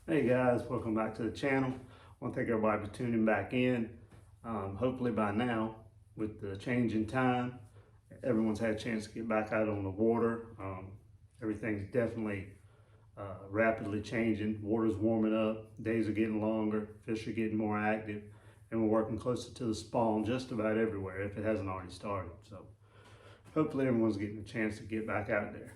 Hey guys, welcome back to the channel. I want to thank everybody for tuning back in. Hopefully by now, with the change in time, everyone's had a chance to get back out on the water. Everything's definitely rapidly changing. Water's warming up, days are getting longer, fish are getting more active, and we're working closer to the spawn just about everywhere if it hasn't already started. So hopefully everyone's getting a chance to get back out there.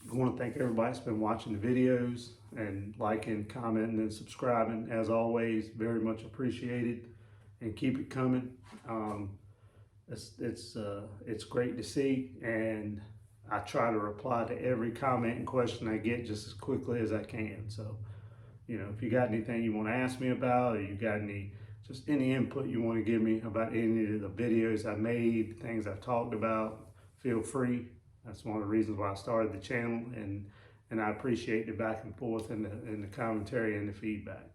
I want to thank everybody that's been watching the videos and liking, commenting, and subscribing. As always, very much appreciated, and keep it coming. It's great to see, and I try to reply to every comment and question I get just as quickly as I can. So, if you got anything you want to ask me about, or you got any input you want to give me about any of the videos I made, things I've talked about, feel free. That's one of the reasons why I started the channel, and I appreciate the back and forth and the commentary and the feedback.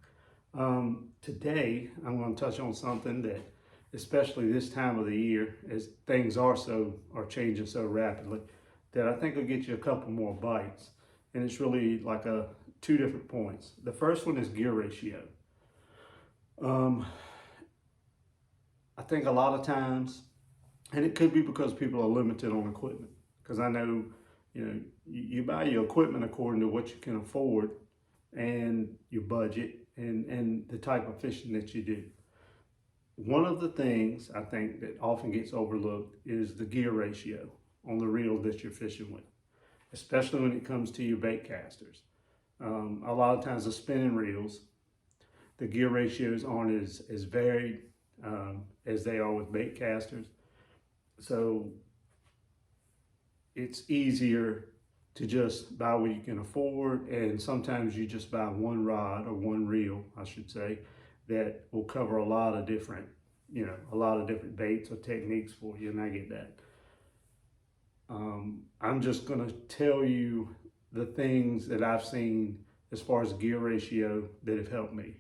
Today, I'm going to touch on something that, especially this time of the year, as things are changing so rapidly, that I think will get you a couple more bites. And it's really like two different points. The first one is gear ratio. I think a lot of times, and it could be because people are limited on equipment. Because I know, you buy your equipment according to what you can afford and your budget and the type of fishing that you do. One of the things I think that often gets overlooked is the gear ratio on the reels that you're fishing with, especially when it comes to your bait casters. A lot of times the spinning reels, the gear ratios aren't as varied as they are with bait casters. So it's easier to just buy what you can afford, and sometimes you just buy one rod or one reel, I should say, that will cover a lot of different baits or techniques for you, and I get that. I'm just gonna tell you the things that I've seen as far as gear ratio that have helped me.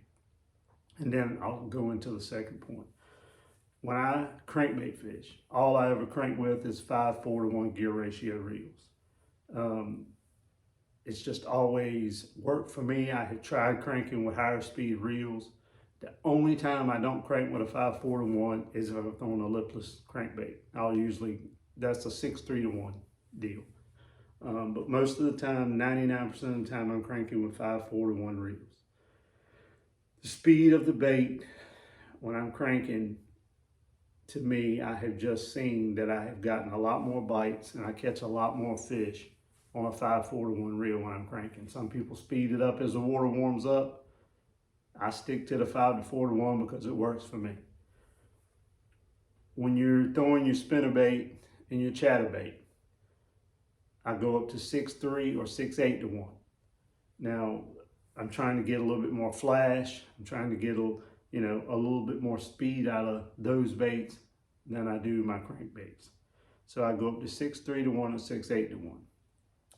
And then I'll go into the second point. When I crankbait fish, all I ever crank with is 5:4 to 1 gear ratio reels. It's just always worked for me. I have tried cranking with higher speed reels. The only time I don't crank with a 5:4 to 1 is if I'm throwing a lipless crankbait. That's a 6:3 to 1 deal. But most of the time, 99% of the time, I'm cranking with 5:4 to 1 reels. The speed of the bait when I'm cranking, to me, I have just seen that I have gotten a lot more bites and I catch a lot more fish on a 5:4 to 1 reel when I'm cranking. Some people speed it up as the water warms up. I stick to the 5:4 to 1 because it works for me. When you're throwing your spinnerbait and your chatterbait, I go up to 6:3 or 6:8 to 1. Now, I'm trying to get a little bit more flash. I'm trying to get a little bit more speed out of those baits than I do my crankbaits. So I go up to 6:3 to 1 or 6:8 to 1.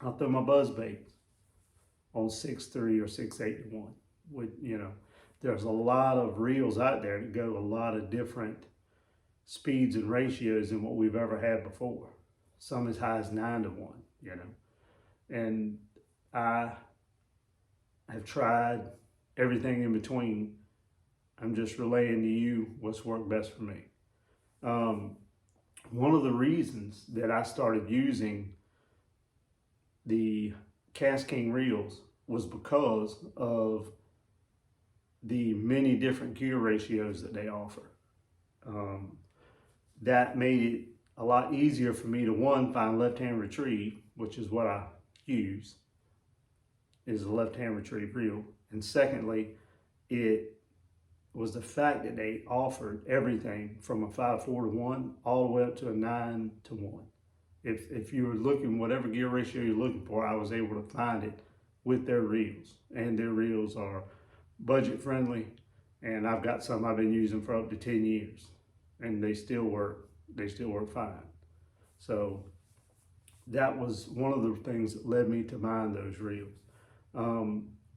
I'll throw my buzz baits on 6:3 or 6:8 to 1. There's a lot of reels out there that go a lot of different speeds and ratios than what we've ever had before. Some as high as 9 to 1, And I have tried everything in between. I'm just relaying to you what's worked best for me. One of the reasons that I started using the Cast King reels was because of the many different gear ratios that they offer. That made it a lot easier for me to, one, find left-hand retrieve, which is what I use, is a left-hand retrieve reel. And secondly, it was the fact that they offered everything from a 5:4 to 1 all the way up to a 9 to 1. If you were looking, whatever gear ratio you're looking for, I was able to find it with their reels. And their reels are budget friendly, and I've got some I've been using for up to 10 years, and they still work fine. So that was one of the things that led me to buying those reels.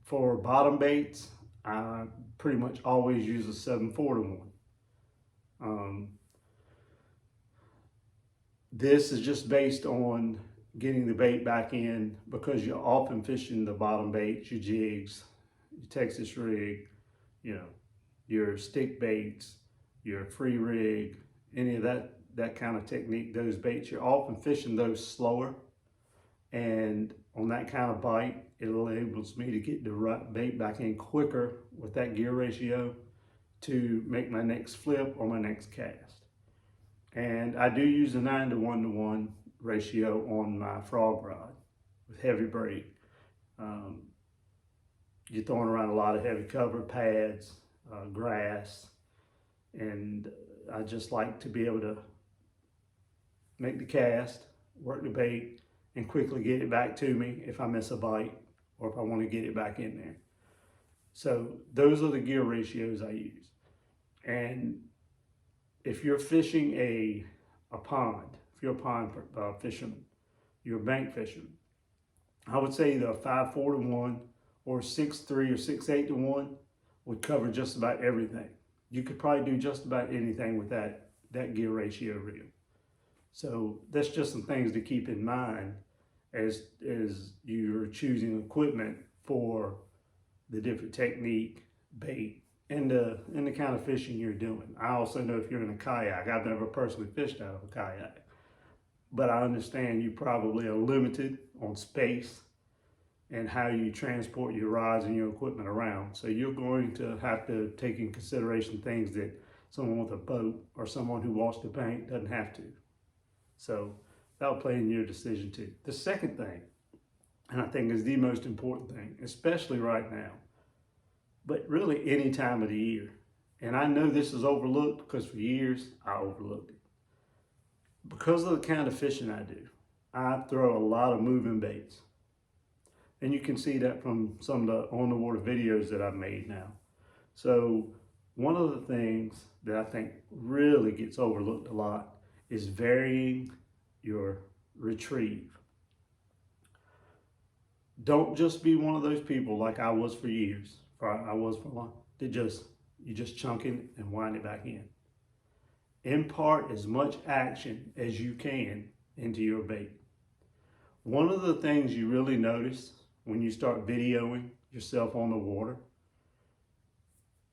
For bottom baits, I pretty much always use a 7:4 to 1. This is just based on getting the bait back in, because you're often fishing the bottom baits, your jigs, your Texas rig, you know, your stick baits, your free rig, any of that kind of technique, those baits, you're often fishing those slower. And on that kind of bite, it enables me to get the right bait back in quicker with that gear ratio to make my next flip or my next cast. And I do use a 9-to-1 ratio on my frog rod with heavy braid. You're throwing around a lot of heavy cover, pads, grass, and I just like to be able to make the cast, work the bait, and quickly get it back to me if I miss a bite or if I want to get it back in there. So those are the gear ratios I use. And if you're fishing a pond, if you're a pond fisherman, you're a bank fisherman, I would say either a 5-4-to-1 or 6-3 or 6-8-to-1 would cover just about everything. You could probably do just about anything with that gear ratio reel. So that's just some things to keep in mind as you're choosing equipment for the different technique, bait, and the kind of fishing you're doing. I also know if you're in a kayak, I've never personally fished out of a kayak, but I understand you probably are limited on space and how you transport your rods and your equipment around. So you're going to have to take in consideration things that someone with a boat or someone who walks the bank doesn't have to. So that'll play in your decision too. The second thing, and I think is the most important thing, especially right now, but really any time of the year, and I know this is overlooked because for years I overlooked it. Because of the kind of fishing I do, I throw a lot of moving baits. And you can see that from some of the on the water videos that I've made now. So one of the things that I think really gets overlooked a lot is varying your retrieve. Don't just be one of those people like I was for years, I was for long, that you just chunk it and wind it back in. Impart as much action as you can into your bait. One of the things you really notice when you start videoing yourself on the water,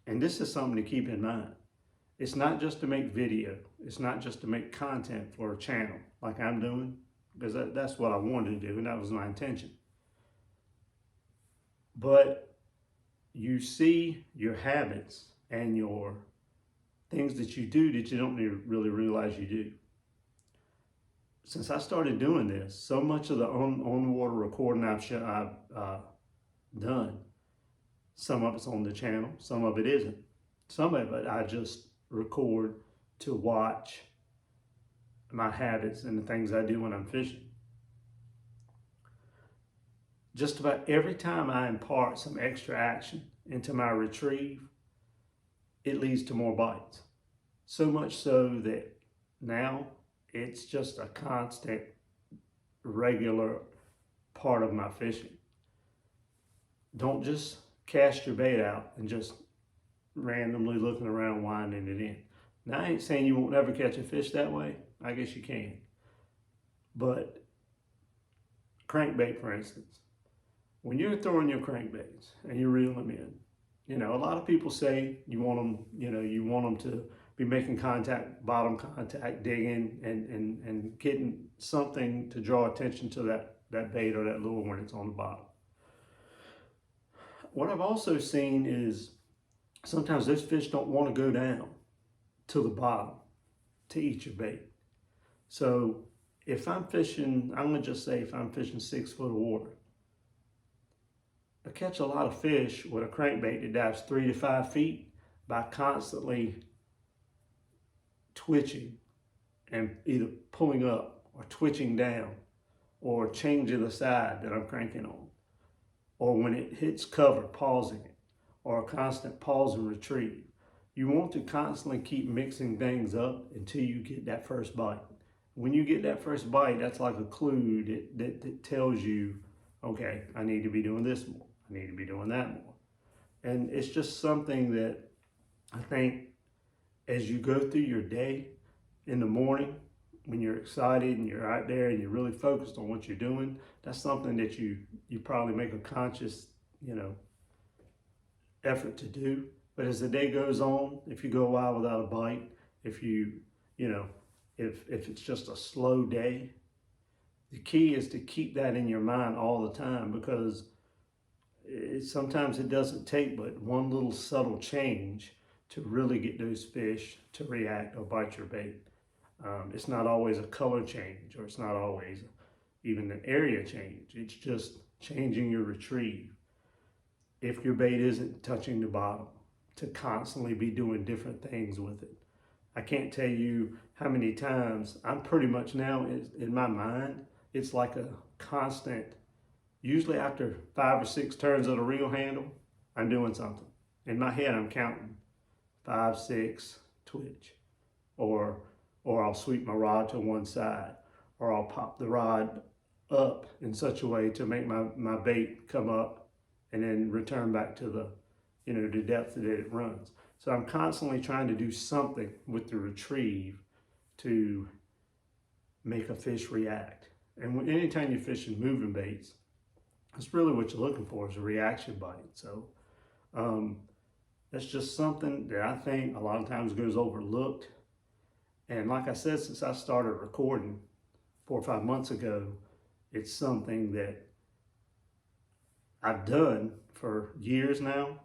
and this is something to keep in mind, it's not just to make video, it's not just to make content for a channel like I'm doing, because that's what I wanted to do and that was my intention. But you see your habits and your things that you do that you don't really realize you do. Since I started doing this, so much of the on-water recording I've done, some of it's on the channel, some of it isn't. Some of it I just record to watch my habits and the things I do when I'm fishing. Just about every time I impart some extra action into my retrieve, it leads to more bites. So much so that now it's just a constant, regular part of my fishing. Don't just cast your bait out and just randomly looking around winding it in. Now I ain't saying you won't ever catch a fish that way. I guess you can. But crankbait, for instance, when you're throwing your crankbaits and you reel them in, you know, a lot of people say you want them, you want them to be making contact, bottom contact, digging, and getting something to draw attention to that bait or that lure when it's on the bottom. What I've also seen is sometimes those fish don't want to go down to the bottom to eat your bait. So if I'm fishing, I'm going to just say if I'm fishing 6 foot of water, I catch a lot of fish with a crankbait that dives 3 to 5 feet by constantly twitching and either pulling up or twitching down or changing the side that I'm cranking on, or when it hits cover, pausing it, or a constant pause and retrieve. You want to constantly keep mixing things up until you get that first bite. When you get that first bite, that's like a clue that tells you, okay, I need to be doing this more. I need to be doing that more. And it's just something that I think as you go through your day in the morning, when you're excited and you're out there and you're really focused on what you're doing, that's something that you probably make a conscious, effort to do. But as the day goes on, if you go a while without a bite, if you know, if it's just a slow day, the key is to keep that in your mind all the time, because sometimes it doesn't take but one little subtle change to really get those fish to react or bite your bait. It's not always a color change, or it's not always even an area change. It's just changing your retrieve. If your bait isn't touching the bottom, to constantly be doing different things with it. I can't tell you how many times I'm pretty much now in my mind, it's like a constant, usually after 5 or 6 turns of the reel handle, I'm doing something. In my head, I'm counting 5, 6, twitch, or I'll sweep my rod to one side, or I'll pop the rod up in such a way to make my bait come up and then return back to the depth that it runs. So I'm constantly trying to do something with the retrieve to make a fish react. And anytime you're fishing moving baits, that's really what you're looking for, is a reaction bite. So that's just something that I think a lot of times goes overlooked. And like I said, since I started recording 4 or 5 months ago, it's something that I've done for years now,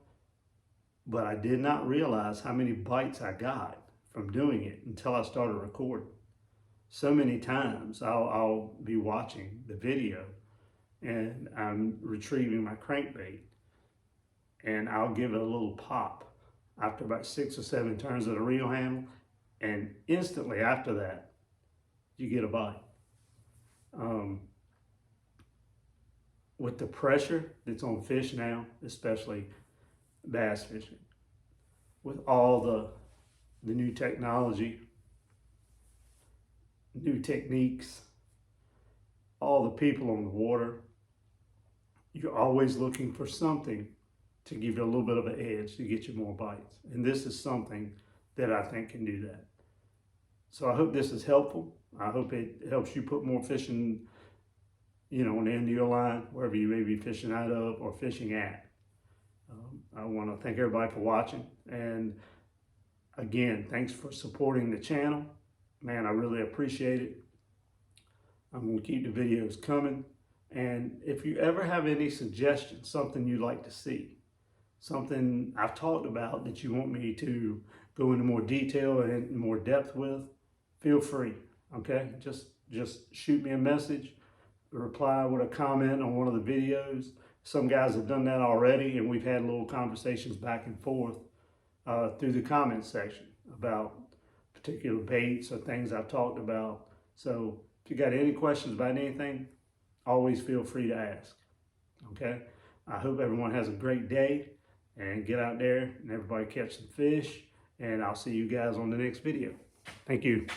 but I did not realize how many bites I got from doing it until I started recording. So many times I'll be watching the video and I'm retrieving my crankbait, and I'll give it a little pop after about 6 or 7 turns of the reel handle, and instantly after that, you get a bite. With the pressure that's on fish now, especially bass fishing, with all the new technology, new techniques, all the people on the water, you're always looking for something to give you a little bit of an edge to get you more bites. And this is something that I think can do that. So I hope this is helpful. I hope it helps you put more fishing, on the end of your line, wherever you may be fishing out of or fishing at. I want to thank everybody for watching. And again, thanks for supporting the channel. Man, I really appreciate it. I'm going to keep the videos coming. And if you ever have any suggestions, something you'd like to see, something I've talked about that you want me to go into more detail and more depth with, feel free, okay? Just shoot me a message, reply with a comment on one of the videos. Some guys have done that already, and we've had little conversations back and forth through the comment section about particular baits or things I've talked about. So if you got any questions about anything, always feel free to ask, okay? I hope everyone has a great day, and get out there and everybody catch some fish, and I'll see you guys on the next video. Thank you.